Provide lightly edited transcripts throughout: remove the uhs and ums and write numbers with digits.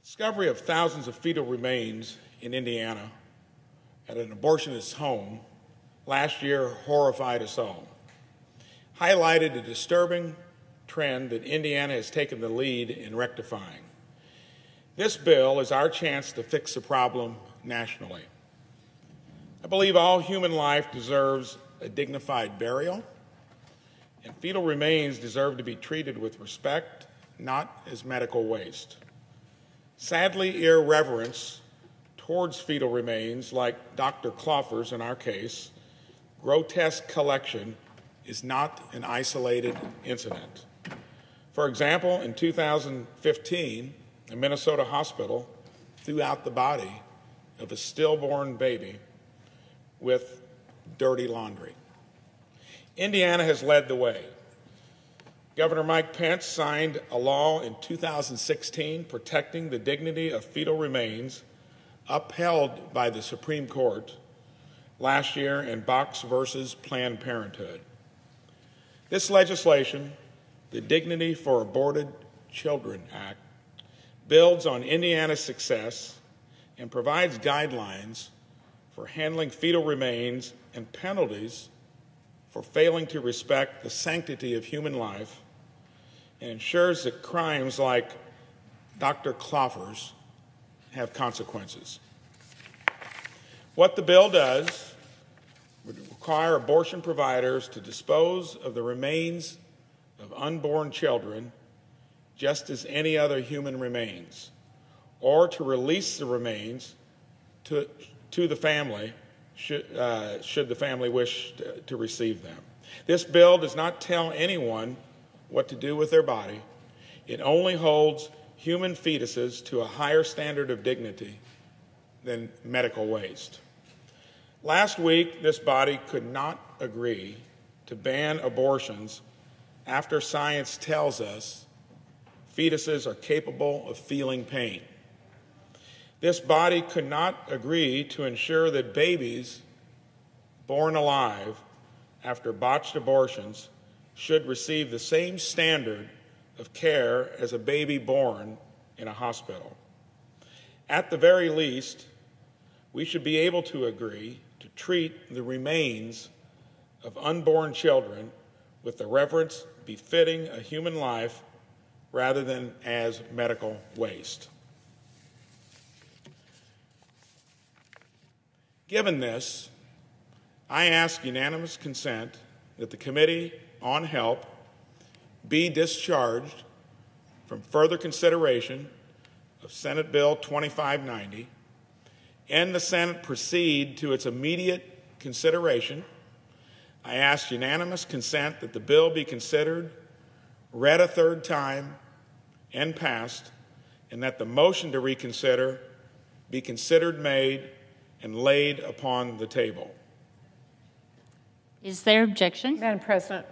The discovery of thousands of fetal remains in Indiana at an abortionist's home last year horrified us all, highlighted a disturbing trend that Indiana has taken the lead in rectifying. This bill is our chance to fix the problem nationally. I believe all human life deserves a dignified burial, and fetal remains deserve to be treated with respect, not as medical waste. Sadly, irreverence towards fetal remains, like Dr. Cloffer's in our case, grotesque collection, is not an isolated incident. For example, in 2015, a Minnesota hospital threw out the body of a stillborn baby with dirty laundry. Indiana has led the way. Governor Mike Pence signed a law in 2016 protecting the dignity of fetal remains, upheld by the Supreme Court last year in Box versus Planned Parenthood. This legislation, the Dignity for Aborted Children Act, builds on Indiana's success and provides guidelines for handling fetal remains and penalties for failing to respect the sanctity of human life, and ensures that crimes like Dr. Cloffer's have consequences. What the bill does would require abortion providers to dispose of the remains of unborn children just as any other human remains, or to release the remains to the family should the family wish to receive them. This bill does not tell anyone what to do with their body. It only holds human fetuses to a higher standard of dignity than medical waste. Last week, this body could not agree to ban abortions after science tells us fetuses are capable of feeling pain. This body could not agree to ensure that babies born alive after botched abortions should receive the same standard of care as a baby born in a hospital. At the very least, we should be able to agree to treat the remains of unborn children with the reverence befitting a human life rather than as medical waste. Given this, I ask unanimous consent that the Committee on Help be discharged from further consideration of Senate Bill 2590, and the Senate proceed to its immediate consideration. I ask unanimous consent that the bill be considered, read a third time, and passed, and that the motion to reconsider be considered made and laid upon the table. Is there objection? Madam President.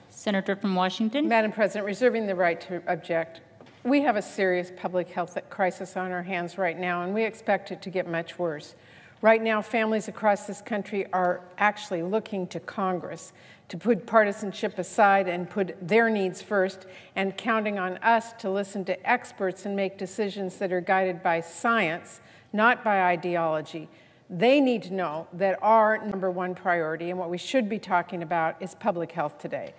Senator from Washington. Madam President, reserving the right to object. We have a serious public health crisis on our hands right now, and we expect it to get much worse. Right now, families across this country are actually looking to Congress to put partisanship aside and put their needs first, and counting on us to listen to experts and make decisions that are guided by science, not by ideology. They need to know that our number one priority and what we should be talking about is public health today.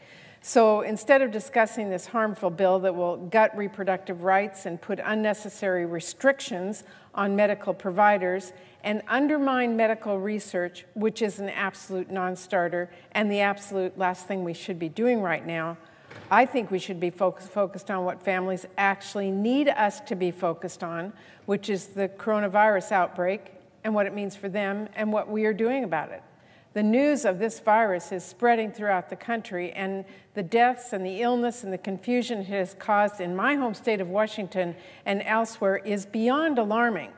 So instead of discussing this harmful bill that will gut reproductive rights and put unnecessary restrictions on medical providers and undermine medical research, which is an absolute non-starter and the absolute last thing we should be doing right now, I think we should be focused on what families actually need us to be focused on, which is the coronavirus outbreak and what it means for them and what we are doing about it. The news of this virus is spreading throughout the country, and the deaths and the illness and the confusion it has caused in my home state of Washington and elsewhere is beyond alarming.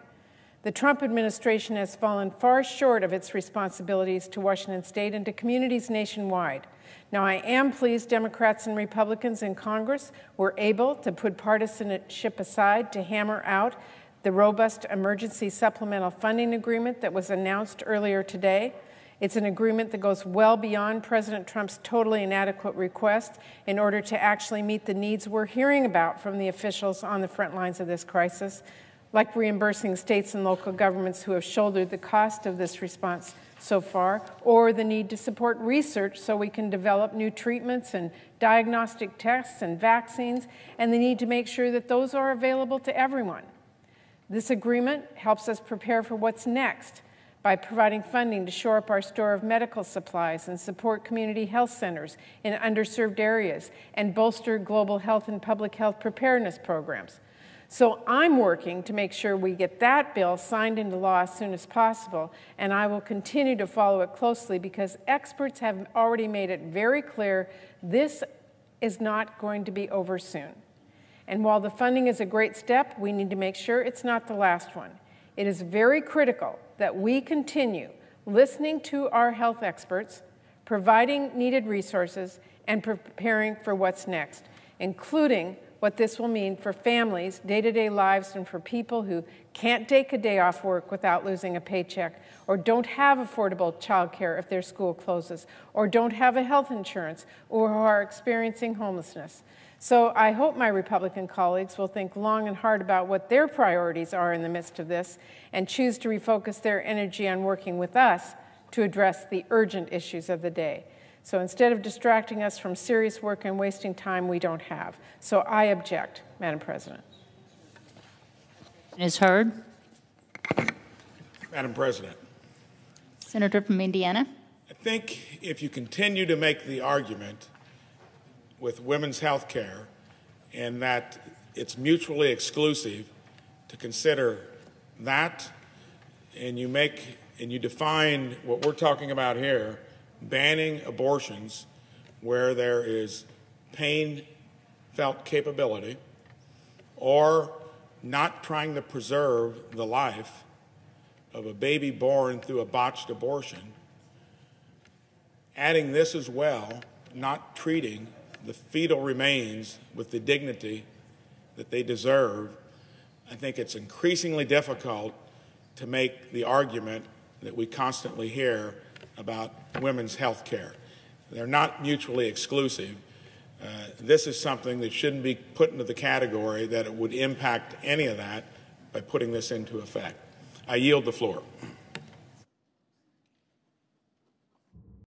The Trump administration has fallen far short of its responsibilities to Washington state and to communities nationwide. Now, I am pleased Democrats and Republicans in Congress were able to put partisanship aside to hammer out the robust emergency supplemental funding agreement that was announced earlier today. It's an agreement that goes well beyond President Trump's totally inadequate request in order to actually meet the needs we're hearing about from the officials on the front lines of this crisis. like reimbursing states and local governments who have shouldered the cost of this response so far, or the need to support research so we can develop new treatments and diagnostic tests and vaccines, and the need to make sure that those are available to everyone. This agreement helps us prepare for what's next by providing funding to shore up our store of medical supplies and support community health centers in underserved areas and bolster global health and public health preparedness programs. So I'm working to make sure we get that bill signed into law as soon as possible, and I will continue to follow it closely because experts have already made it very clear this is not going to be over soon. And while the funding is a great step, we need to make sure it's not the last one. It is very critical that we continue listening to our health experts, providing needed resources, and preparing for what's next, including what this will mean for families' day-to-day lives and for people who can't take a day off work without losing a paycheck, or don't have affordable child care if their school closes, or don't have a health insurance, or who are experiencing homelessness. So I hope my Republican colleagues will think long and hard about what their priorities are in the midst of this and choose to refocus their energy on working with us to address the urgent issues of the day. So instead of distracting us from serious work and wasting time we don't have. So I object, Madam President. Ms. Hurd. Madam President, Senator from Indiana. I think if you continue to make the argument with women's health care and that it's mutually exclusive, to consider that, and you define what we're talking about here, banning abortions where there is pain-felt capability, or not trying to preserve the life of a baby born through a botched abortion, adding this as well, not treating the fetal remains with the dignity that they deserve, I think it's increasingly difficult to make the argument that we constantly hear about women's health care. They're not mutually exclusive. This is something that shouldn't be put into the category that it would impact any of that by putting this into effect. I yield the floor.